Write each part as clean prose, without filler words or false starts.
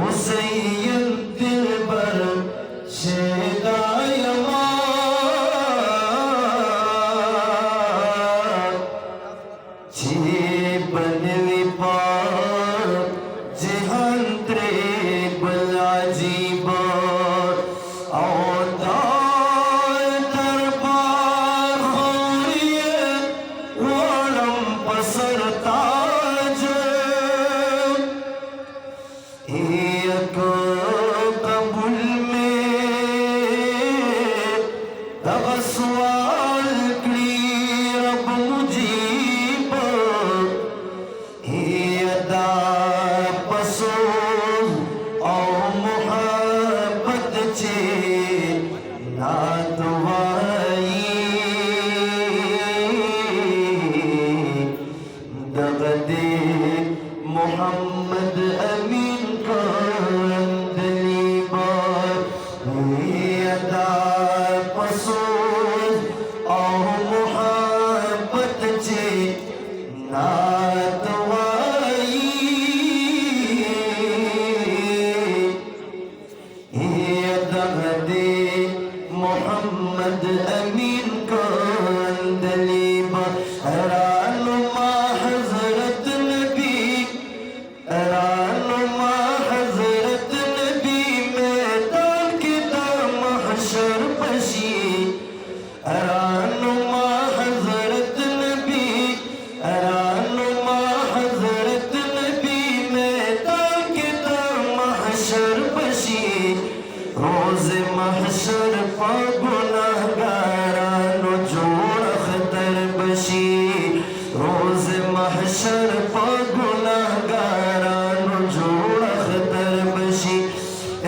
हुसैन दिलबर शेदायमा जे बनवी पार जहंत्रे बलाजीबा मोहम्मद अमीन का अंदली बार अदा पसूल और मोहब्बत चे नातवाई अदा दे मोहम्मद अमीन का अंदली बार महशर पा गुनाहगारानो जोड़ अख्तर बशी रोज महशर पा गुनाहगारानो जोड़ अख्तर बशी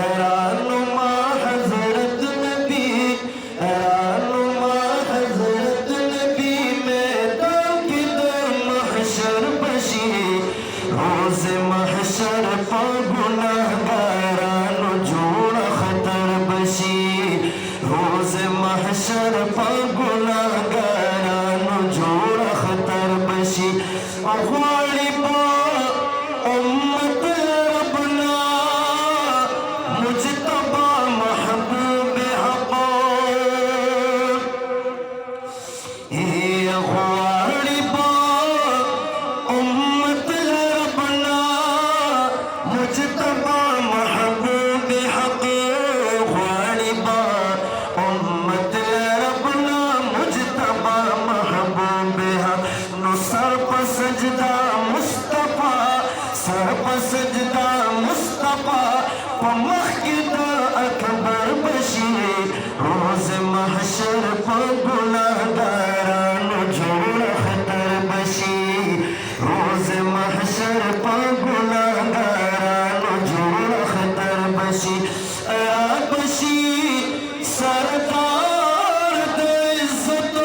एरानुमा हजरत नबी एरानुमा हजरत नबी मैदान की महशर बशी रोज महशर पा गुनाहगारानो जोड़ अख्तर रोज़ महशर पा गुनाहगारानो जोड़ अख्तर बशी अख्वाली पा उम्मत रबना मुजतबा महबूब हक़ अख्वाली पा उम्मत रबना मुजतबा महबूब हक़ सजदा मुस्तफा सरप सजदा मुस्तफा पमखदा अकबर बशीर रोज महशर पर गुनाहगारानो जोड़ अख्तर बशीर रोज महशर पर गुनाहगारानो जोड़ अख्तर बशीर बशीर सरदार दे इज्जत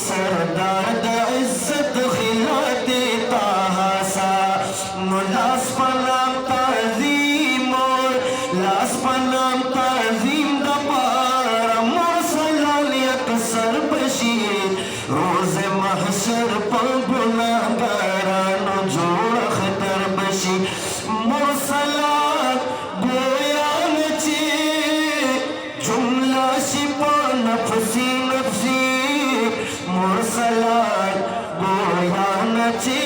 सरदार द इज्जत खिलाते ताहा सा लास पनाम ताज़ीम और लास पनाम ताज़ीम दपार मुरसलाल यकसर बशीर रोज़ महशर पर गुनाहगारानो जोड़ अख्तर बशीर मुरसलाल गोया नचे जुमला शिपा नफसी नफसी मुरसलात गोया नचे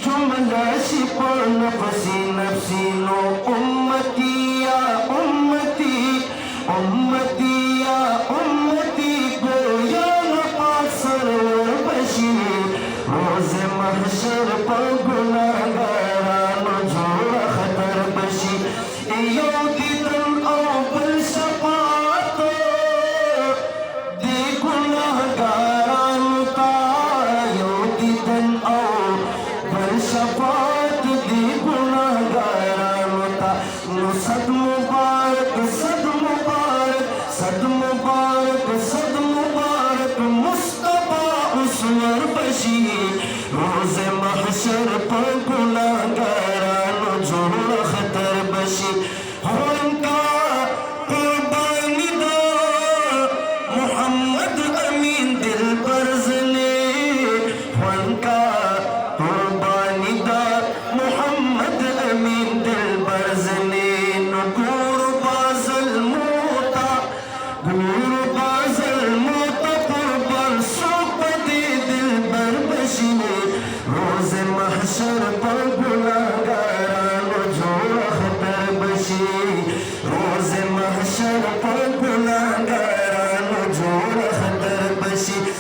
जुमला शिपा नफसी नफसी नो उम्मतिया उम्मती उम्मतिया उम्मती गोया नपा सरवर बशीर रोज़ महशर पर गुनाहगारानो जोड़ अख्तर बशीर योगी दम औबल शफात दे गुनाहगारानो का योगी दम औबल शफात दे गुनाहगारानो का सद मुबारक सद मुबारक सद मुबारक सद मुबारक मुस्तफा उसवर बशीर रोज़ महशर पर गुनाहगारानो जोड़ अख्तर बशीर उनका कुर्बानी दो मोहम्मद अमीन दिल पर ज़ने महशर पर गुनाहगारानो जोड़ खतर बशी रोज़े महशर पर गुनाह